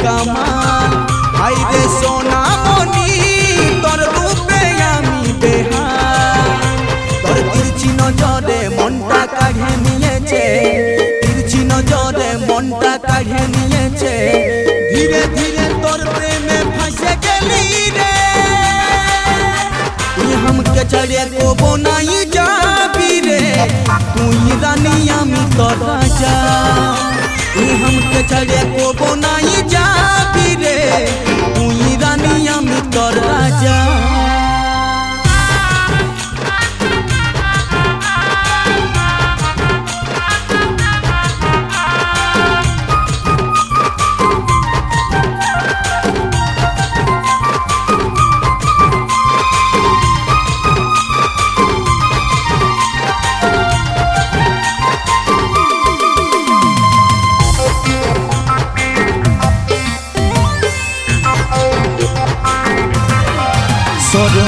Kamal high রে সোনা মনি তোর রূপে আমি বেহাল তোর তিরছি নজরে মনটা কাঢ়ে নিয়েছে তিরছি নজরে মনটা কাঢ়ে নিয়েছে ধীরে ধীরে তোর প্রেমে ফাঁসে গেলি রে তুই हमके छड़े को নাই যাবি রে তুই রানী আমি তোর রাজা তুই हमके छड़े को নাই যাবি রে তুই রানী আমি তোর রাজা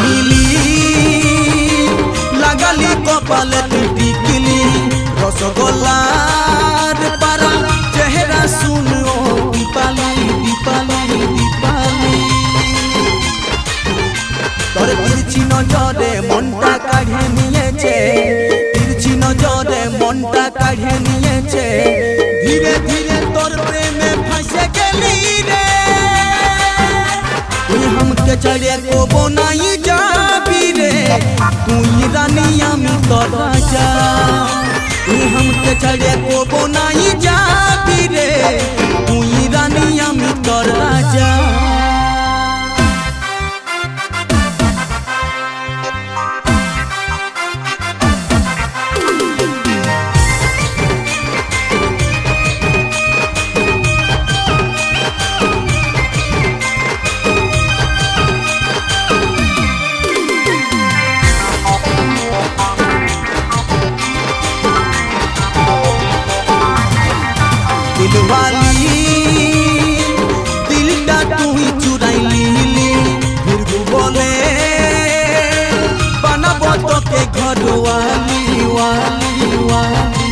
मिली लगाली कपाल टिकली रसगोल्लार पारा चेहरा सुनो दीपाली दीपाली दीपाली तोर तिरछी नजरे मनटा काढ़े निয়েছে तिरछी नजरे मनटा काढ़े निয়েছে धीरे धीरे तोर प्रेमे फंसे गेली रे তুই हमके छड़े को নাই যাবি রে তুই রানী আমি তোর রাজা তুই हमके छड़े को নাই যাবি রে তুই রানী আমি তোর রাজা दिलवाली दिलटा तू ही चुराई ली फिर बोले बनाबो तो के घर वाली वाली वाली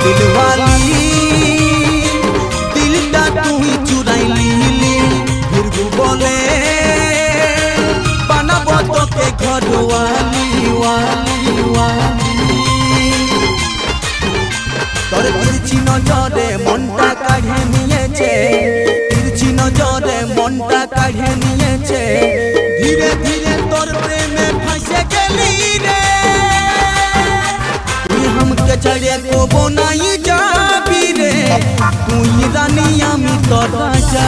दिलवाली दिलटा तू ही चुराई ली फिर बोले बनाबो तो के घर वाली वाली वाली তোর তিরছি নজরে মনটা কাঢ়ে নিয়েছে তিরছি নজরে মনটা কাঢ়ে নিয়েছে ধীরে ধীরে তোর প্রেমে ফাঁসে গেলি রে তুই हमके छड़े को নাই যাবি রে তুই রানী আমি তোর রাজা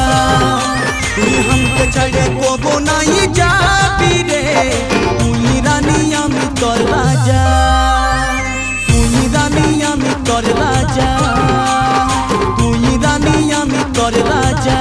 তুই हमके छड़े को নাই যাবি রে তুই রানী আমি তোর রাজা তুই রানী আমি তোর রাজা তুই রানী আমি তোর রাজা।